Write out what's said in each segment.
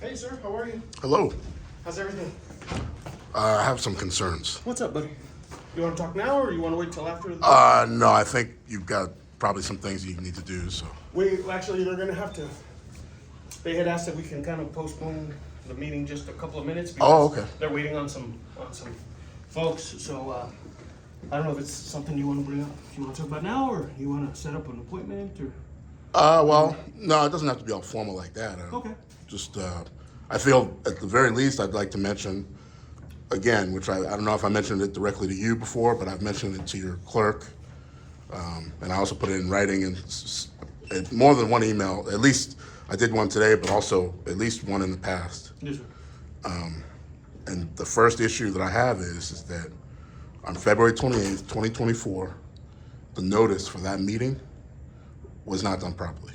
Hey, sir, how are you? Hello. How's everything? I have some concerns. What's up, buddy? You want to talk now, or you want to wait till after? No, I think you've got probably some things you need to do, so. Actually, they're going to have to. They had asked that we can kind of postpone the meeting just a couple of minutes. Oh, okay. They're waiting on some folks, so I don't know if it's something you want to bring up. You want to talk about now, or you want to set up an appointment, or? Well, no, it doesn't have to be all formal like that. Okay. Just, I feel at the very least I'd like to mention, again, which I don't know if I mentioned it directly to you before, but I've mentioned it to your clerk. And I also put it in writing in more than one email. At least I did one today, but also at least one in the past. Yes, sir. And the first issue that I have is that on February 28th, 2024, the notice for that meeting was not done properly.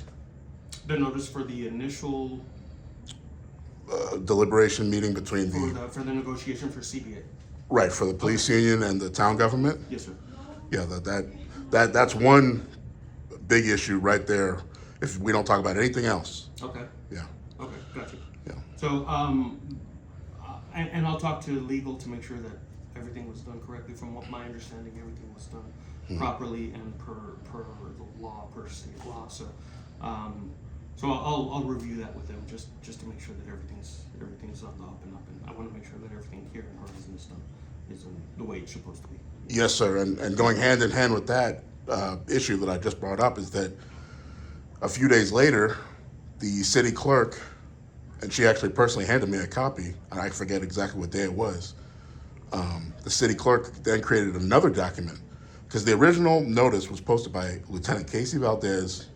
The notice for the initial Deliberation meeting between the for the negotiation for CBA. right for the police union and the town government. Yes, sir. Yeah, that's one big issue right there. If we don't talk about anything else. Okay. Yeah. Okay. Gotcha. Yeah. So, and I'll talk to legal to make sure that everything was done correctly. From what my understanding, everything was done properly and per the law, per state law. So, I'll review that with them just to make sure that everything's on the up and up. And I want to make sure that everything here in Horizon is done the way it's supposed to be. Yes, sir. And going hand in hand with that issue that I just brought up is that a few days later, the city clerk, and she actually personally handed me a copy, and I forget exactly what day it was. The city clerk then created another document because the original notice was posted by Lieutenant Casey Valdez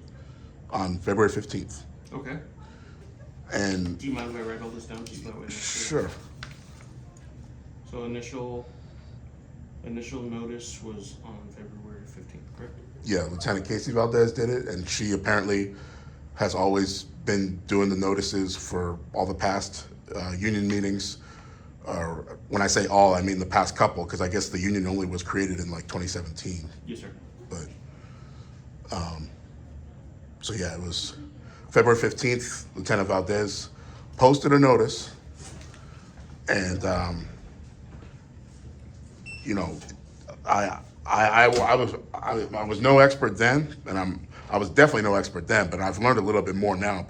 on February 15th. Okay. And do you mind if I write all this down just that way? Sure. So initial notice was on February 15th, correct? Yeah, Lieutenant Casey Valdez did it, and she apparently has always been doing the notices for all the past union meetings. When I say all, I mean the past couple, because I guess the union only was created in like 2017. Yes, sir. But, so yeah, it was February 15th, Lieutenant Valdez posted a notice, and, you know, I was no expert then, and I was definitely no expert then, but I've learned a little bit more now.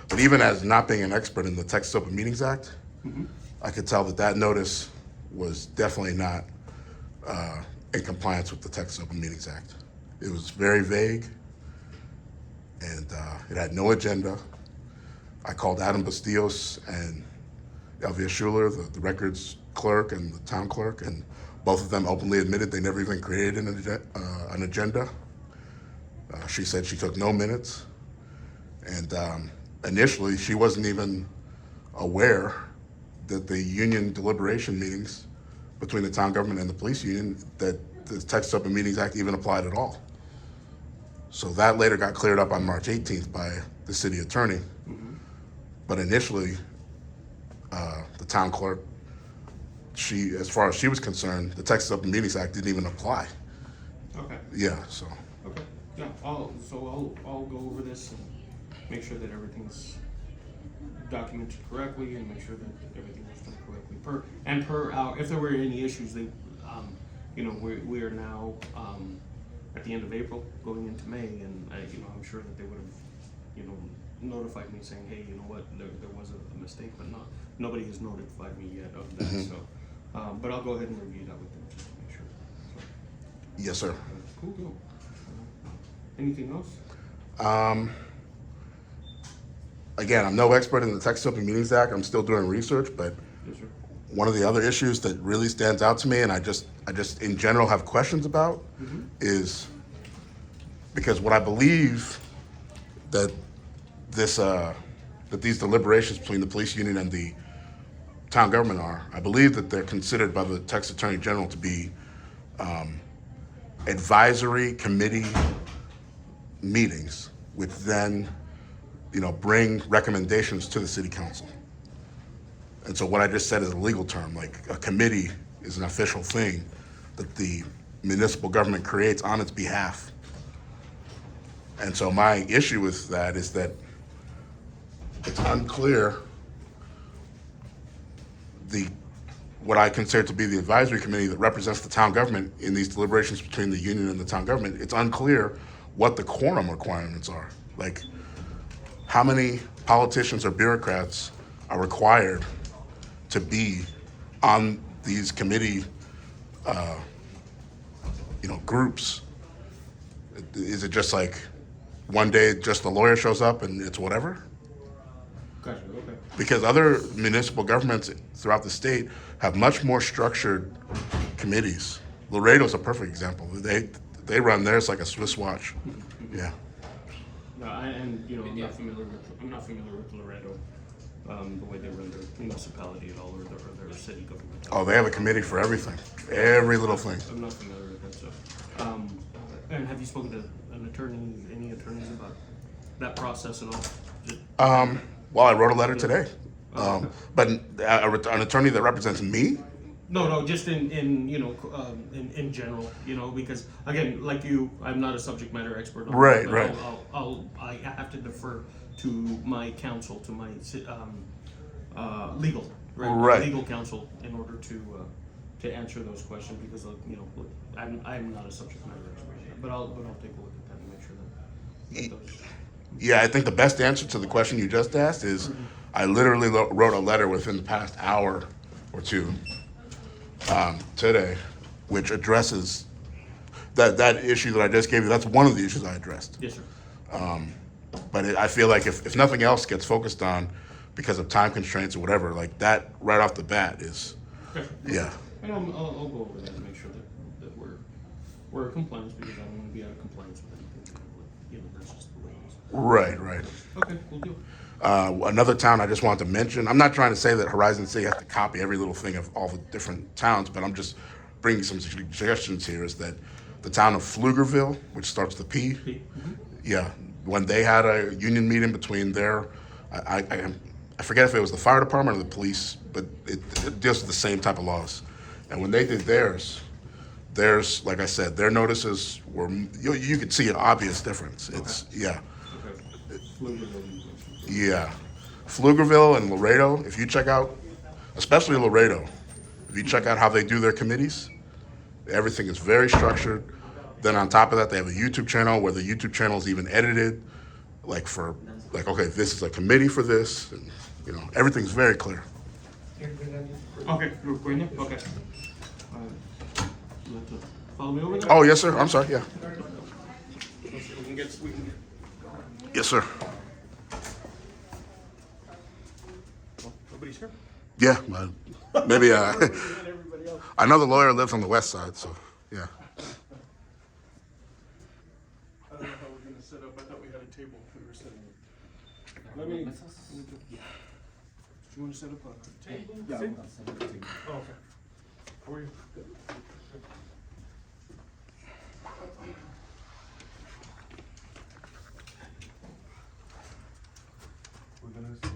But even as not being an expert in the Texas Open Meetings Act, I could tell that notice was definitely not in compliance with the Texas Open Meetings Act. It was very vague, and it had no agenda. I called Adam Bastillos and Elvia Schuler, the records clerk and the town clerk, and both of them openly admitted they never even created an agenda. She said she took no minutes, and initially she wasn't even aware that the union deliberation meetings between the town government and the police union, that the Texas Open Meetings Act even applied at all. So that later got cleared up on March 18th by the city attorney. But initially, the town clerk, as far as she was concerned, the Texas Open Meetings Act didn't even apply. Okay. Yeah, so. Okay. Yeah. I'll go over this and make sure that everything's documented correctly and make sure that everything was done correctly. If there were any issues, we are now at the end of April, going into May, and I'm sure that they would have, notified me saying, hey, you know what, there was a mistake, but nobody has notified me yet of that. So, but I'll go ahead and review that with them just to make sure. So, Yes, sir. cool. Anything else? Again, I'm no expert in the Texas Open Meetings Act. I'm still doing research, but Yes, sir. one of the other issues that really stands out to me, and I just in general have questions about, is because what I believe that these deliberations between the police union and the town government are, I believe that they're considered by the Texas Attorney General to be advisory committee meetings, which then, bring recommendations to the city council. And so what I just said is a legal term, like a committee is an official thing that the municipal government creates on its behalf. And so my issue with that is that it's unclear the what I consider to be the advisory committee that represents the town government in these deliberations between the union and the town government, it's unclear what the quorum requirements are. Like, how many politicians or bureaucrats are required to be on these committee, groups? Is it just like one day just the lawyer shows up and it's whatever? Gotcha, okay. Because other municipal governments throughout the state have much more structured committees. Laredo's a perfect example. They run theirs like a Swiss watch. Yeah. No, I'm not familiar with Laredo, the way they run their municipality at all, or their city government. Oh, they have a committee for everything, every little thing. I'm not familiar with that stuff. And have you spoken to any attorneys about that process at all? Well, I wrote a letter today, but an attorney that represents me. No, just in general, because again, like you, I'm not a subject matter expert on Right, that, right. I have to defer to my counsel, to my legal, Right. legal counsel in order to answer those questions, because I'm not a subject matter expert, but I'll take a look at that and make sure that those. Yeah, I think the best answer to the question you just asked is I literally wrote a letter within the past hour or two today, which addresses that issue that I just gave you. That's one of the issues I addressed. Yes, sir. But I feel like if nothing else gets focused on because of time constraints or whatever, like that right off the bat is, Okay. yeah. And I'll go over that and make sure that we're in compliance, because I don't want to be out of compliance with anything. That's just the way it is. Right. Okay, cool deal. Another town I just wanted to mention, I'm not trying to say that Horizon City has to copy every little thing of all the different towns, but I'm just bringing some suggestions here, is that the town of Pflugerville, which starts with P, yeah, when they had a union meeting between their, I forget if it was the fire department or the police, but it deals with the same type of laws. And when they did theirs, like I said, their notices were, you could see an obvious difference. It's, yeah. Okay. Yeah. Pflugerville and Laredo, if you check out, especially Laredo, if you check out how they do their committees, everything is very structured. Then on top of that, they have a YouTube channel where the YouTube channel is even edited, okay, this is a committee for this, and everything's very clear. Okay, you're recording it? Okay. You have to follow me over there? Oh, yes, sir. I'm sorry. Yeah. We can get. Yes, sir. Nobody's here? Yeah, maybe I know the lawyer lives on the west side, so yeah. I don't know how we're gonna set up. I thought we had a table we were setting up. Let me. Do you want to set up a table? Yeah. Oh, okay. How are you? Good. We're gonna start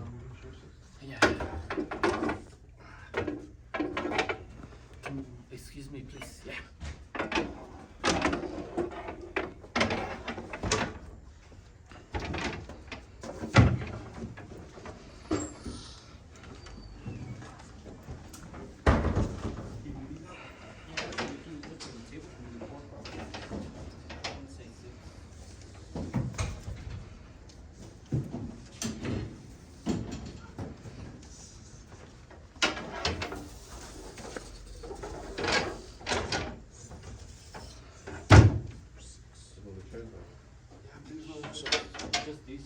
Excuse me, please. Yeah. Just these.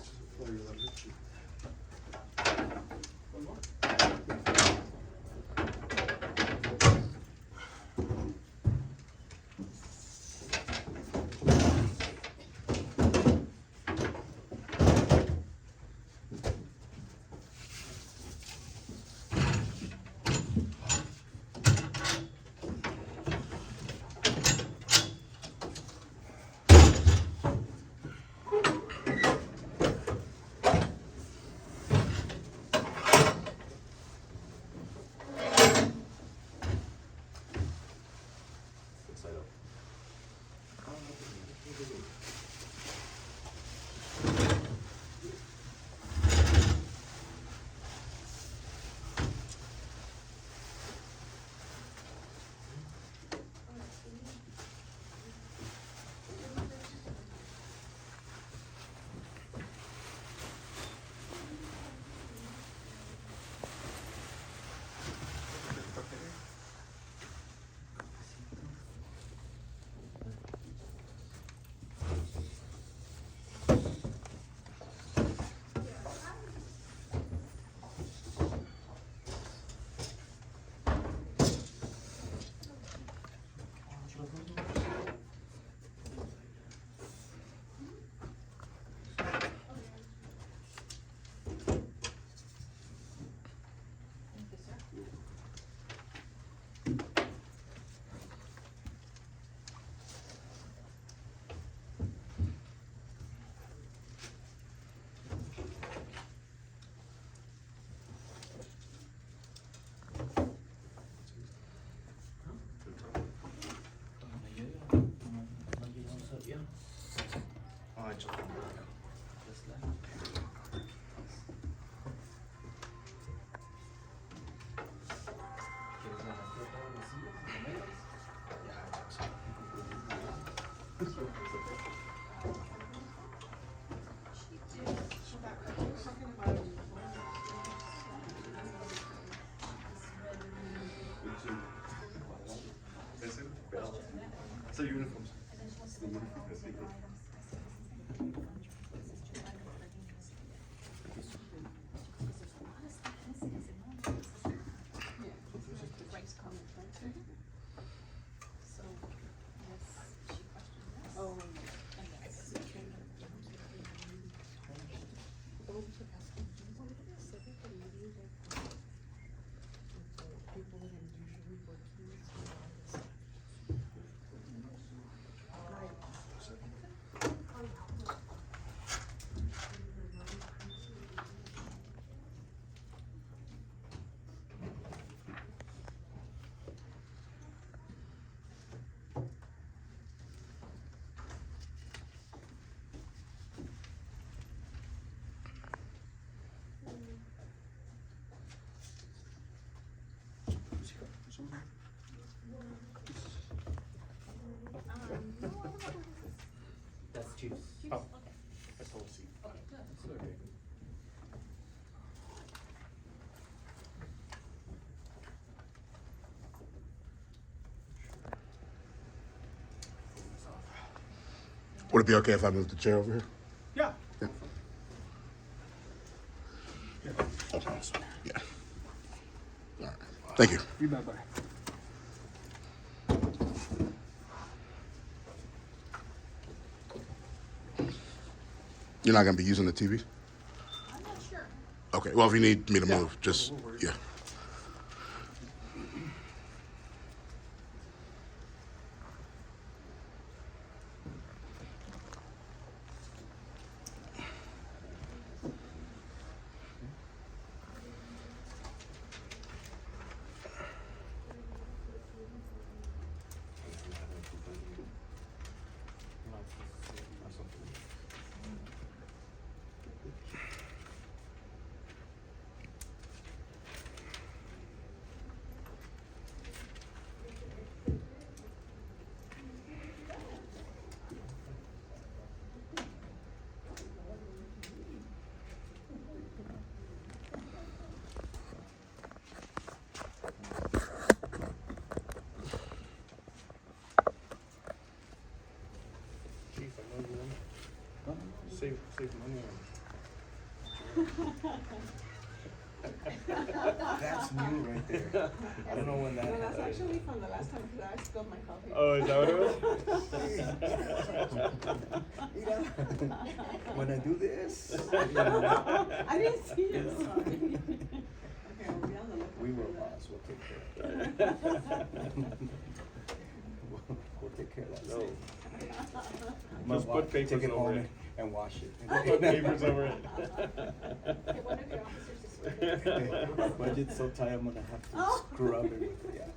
So uniforms. That's Chiefs. Oh, that's all I see. Would it be okay if I move the chair over here? Yeah. Yeah. Yeah. All right. Thank you. You bet, buddy. You're not gonna be using the TV? I'm not sure. Okay, well, if you need me to move, just, yeah. Chief, I know you want to save money on. That's new right there. I don't know when that No, that's happened. actually from the last time because I spilled my coffee. Oh, is that what it was? When I do this, I didn't see it, sorry. Okay, we'll be on the lookout. we will, for that. boss, we'll take care of it. We'll take care of that. No. soon. Just put Take papers it over home it. and wash it. Put papers over it. Okay, one of your officers is sweating. My budget's so tight, I'm gonna have to Oh. scrub it with, yeah.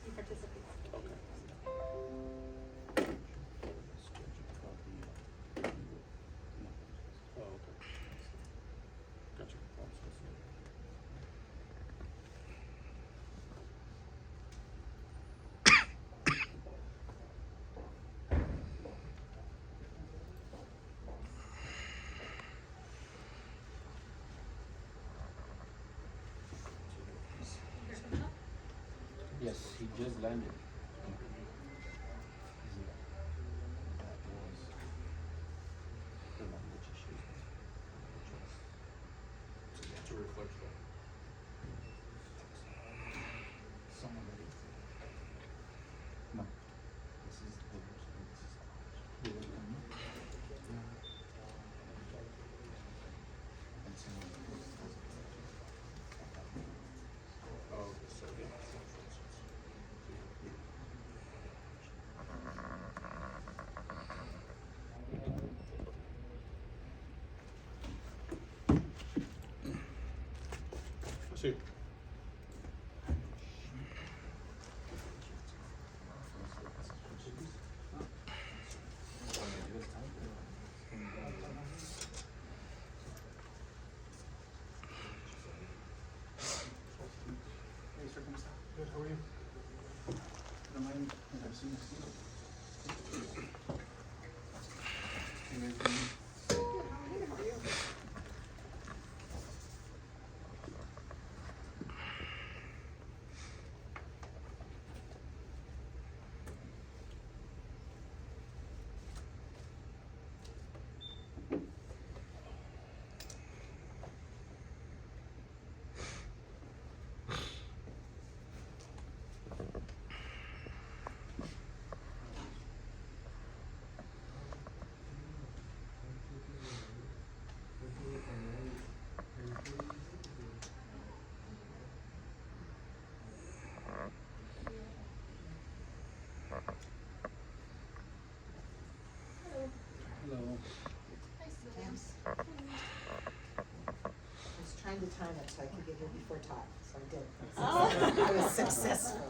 She participates. Oh, okay. Gotcha. Yes, he just landed. To reflect that. No. This is the Oh, okay, so yeah. I see. times. I was trying to time it so I could get here before Todd, so I did. Oh. I was successful.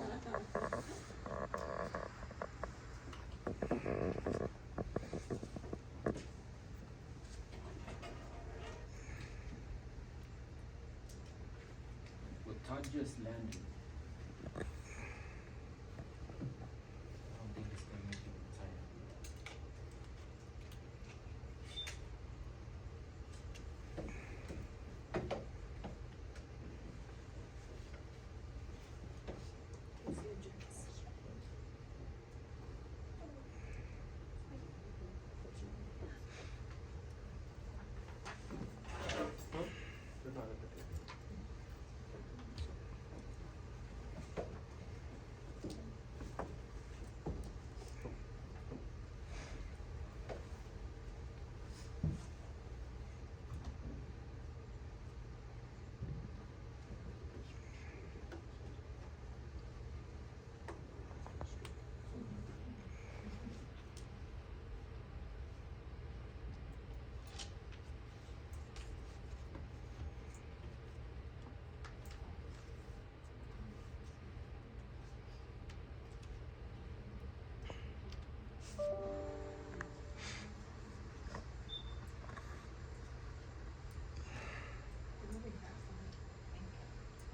Well, Todd just landed. I don't think he's gonna make it in time. They're not at the table.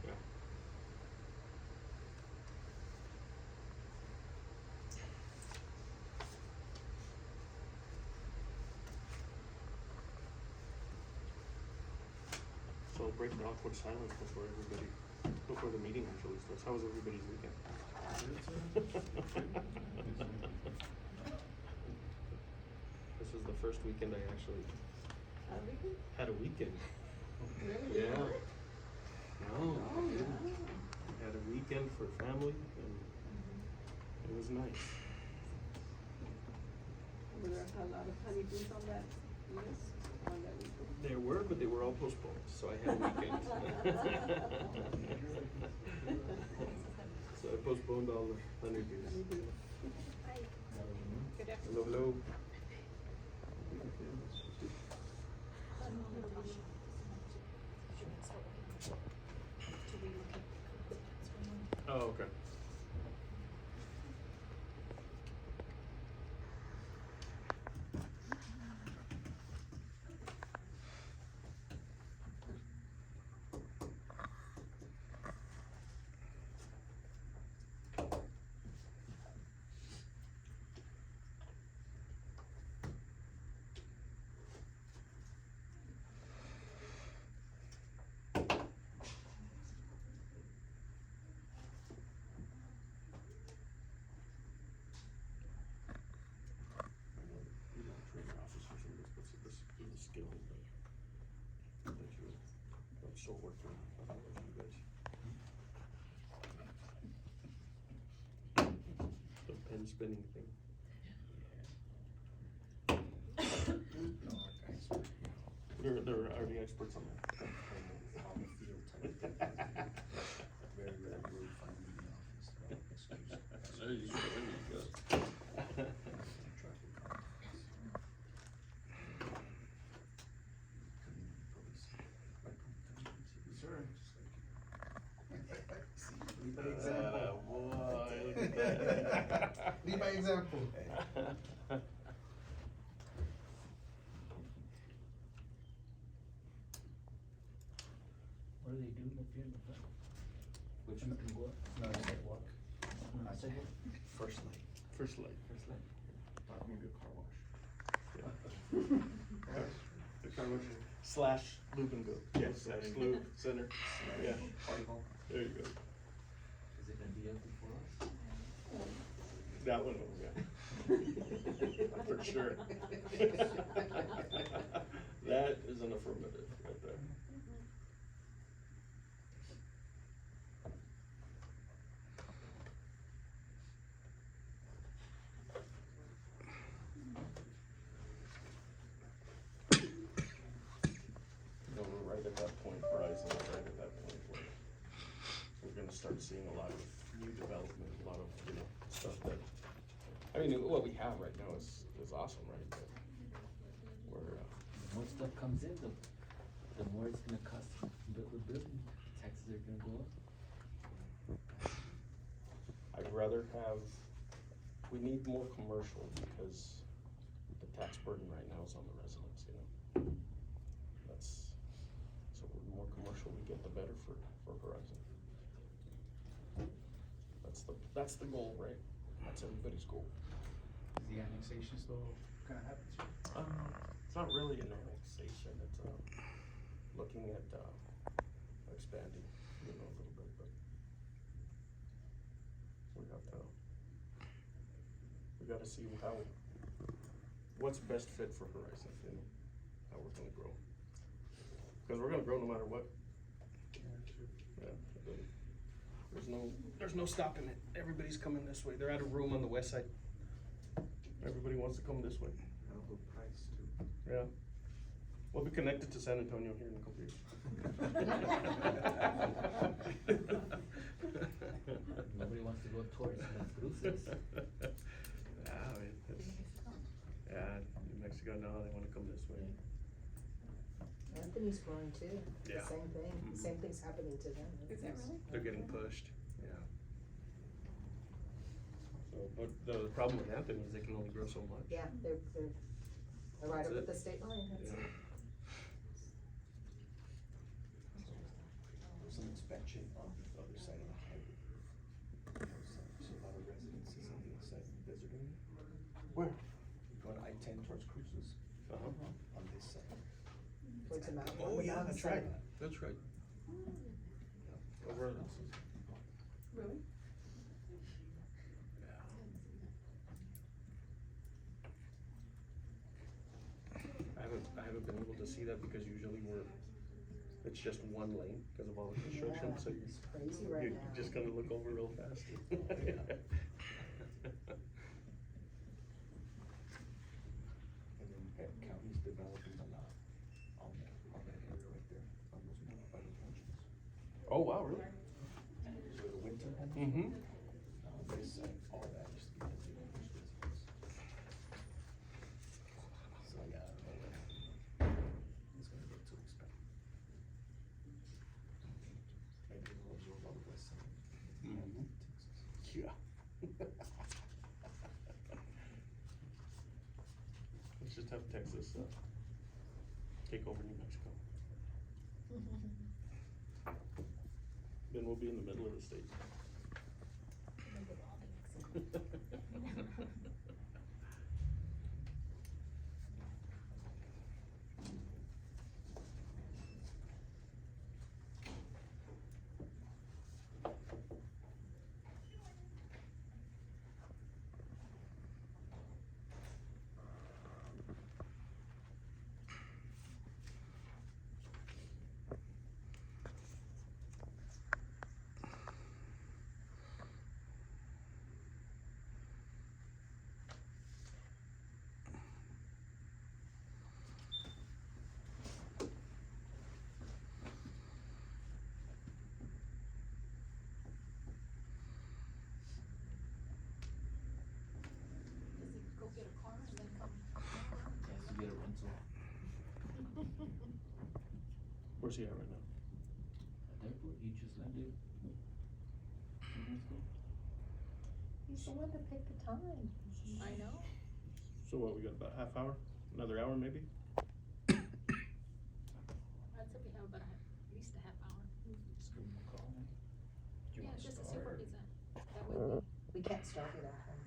Yeah. So break the awkward silence before the meeting actually starts. How was everybody's weekend? This was the first weekend I actually had a weekend. Really? Yeah. No, Oh, I didn't. yeah. Had a weekend for family and it was nice. Were there a lot of honeydews on that list, on that weekend? There were, but they were all postponed, so I had a weekend. So I postponed all the honeydews. Honeydews. Hello, hello. Oh, okay. You're not training officers in this, but this is a skill that you're like so working on you guys. The pen spinning thing. They're already experts on that. On the field type thing. Very rare where we find me in the office, so excuse. There you go. Traffic contacts. Community police. Like, community, sir, just like. See, lead by example. Boy, look at that. Lead by example. What do they do in the field? Which No, you can go up? No, I said walk. I said what? First light. First light. First line. Maybe a car wash. Yeah. The car wash slash lube and go. Yes. Slash lube center. Yeah. Party hall. There you go. Is it gonna be up before us? That one, yeah. For sure. That is an affirmative right there. No, we're right at that point, Verizon is right at that point where we're gonna start seeing a lot of new development, a lot of, stuff that, I mean, what we have right now is awesome, right? But we're, Most stuff comes in, the more it's gonna cost to build the building, taxes are gonna go up. I'd rather have, we need more commercial because the tax burden right now is on the residents, you know? That's, so the more commercial we get, the better for Horizon. That's the goal, right? That's everybody's goal. Is the annexation still gonna happen soon? It's not really an annexation, it's, looking at, expanding, you know, a little bit, but we gotta see what's best fit for Horizon, you know, how we're gonna grow. Cause we're gonna grow no matter what. Yeah, there's no stopping it. Everybody's coming this way. They're out of room on the west side. Everybody wants to come this way. Available price too. Yeah. We'll be connected to San Antonio here in a couple years. Nobody wants to go towards Las Cruces. Yeah, New Mexico now, they wanna come this way. Anthony's growing too. Yeah. The same thing. Mhm. Same thing's happening to them. Is that really? They're getting pushed, yeah. So, but the problem with Anthony is they can only grow so much. Yeah, they're right That's up it. at the state line, that's Yeah. it. There's an expansion on the other side of the highway. So a lot of residences on the other side of the desert area. Where? Going I-10 towards Cruces, Uh-huh. on this side. Towards the mountain. Oh, on the yeah, mountain that's right, side. that's right. Over, Really? I haven't been able to see that because usually it's just one lane because of all the construction, Yeah, so it's crazy right you're now. just gonna look over real fast. And then county's developing a lot on that area right there, on those by the pensions. Oh, wow, really? So the winter homes. Mm-hmm. This side, all that used to be the residence. So yeah, I don't know when it's gonna get too expensive. Maybe we'll absorb all the west side. Mhm. Texas. Yeah. Let's just have Texas, take over New Mexico. Then we'll be in the middle of the state. Does he go get a car and then come? Yes, you get a rental. Where's he at right now? At the airport, he just landed. 2 minutes ago. He's the one that picked the time. I know. So what, we got about half hour, another hour maybe? I'd say we have about at least a half hour. Just give them a call. Do you Yeah, wanna just to see where start? he's at. That way We can't start without him.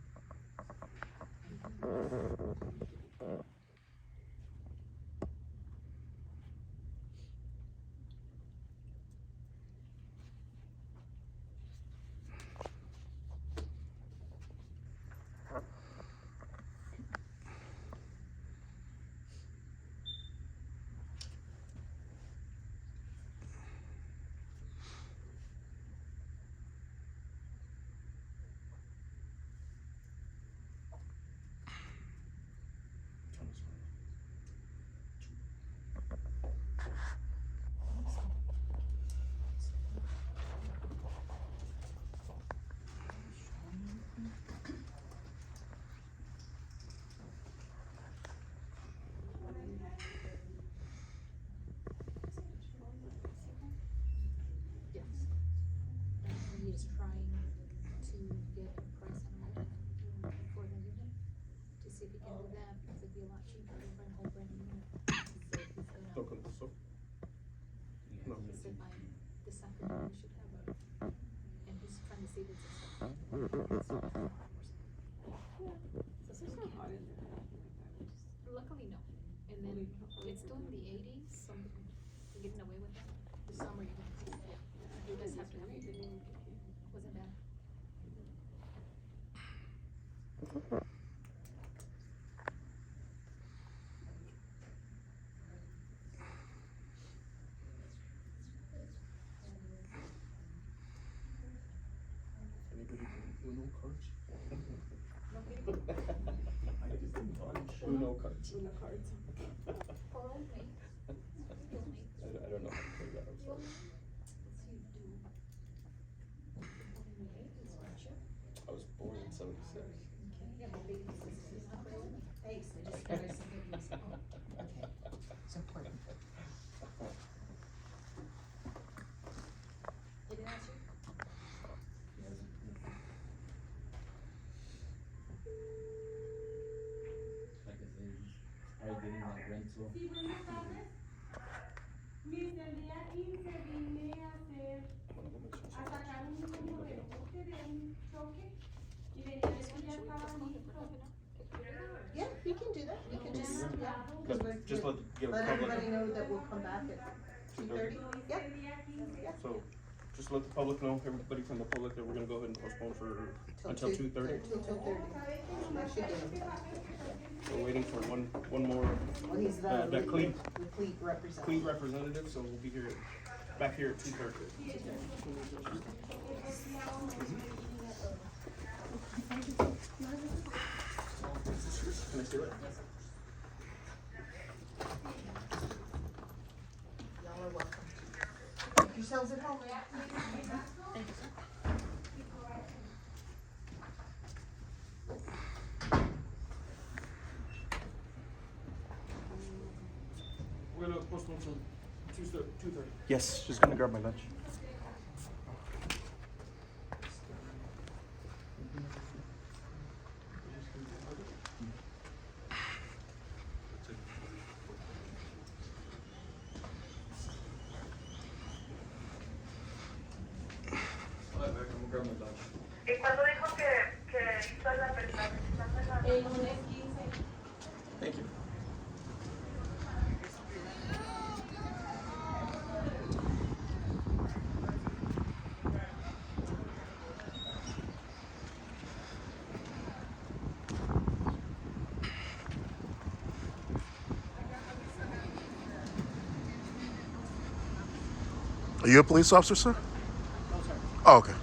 Luckily, no. And then it's still in the 80s, so we're getting away with that. The summer, you guys have to have it. Wasn't bad. Anybody do Uno cards? I just didn't punch. Uno cards. Coral, mate. I don't know how to play that, I'm sorry. I was born in '76. Thanks, I just realized something was, okay, it's important. Did it answer? Like I said, he's probably getting that rental. Sí, buenas tardes. Miss, el día 15 vine a sacar un reporte de un choque y venía a ver si ya estaba listo. Yeah, we can do that, we can just, yeah. Just give Let public, everybody know that we'll come back at 2:30. Yeah, yeah. so, just let the public know, everybody from the public, that we're gonna go ahead and postpone for, until 2:30. Till 2:30. That should give him. We're waiting for one more, Well, he's the cleat representative. cleat representative, so we'll be here, back here at 2:30. Can I see that? Y'all are welcome. Make yourselves at home. We're gonna postpone till 2:30. Yes, just gonna grab my lunch. ¿Y cuándo dijo que hizo la presentación de la... El lunes 15. Thank you. Are you a police officer, sir? Oh, okay.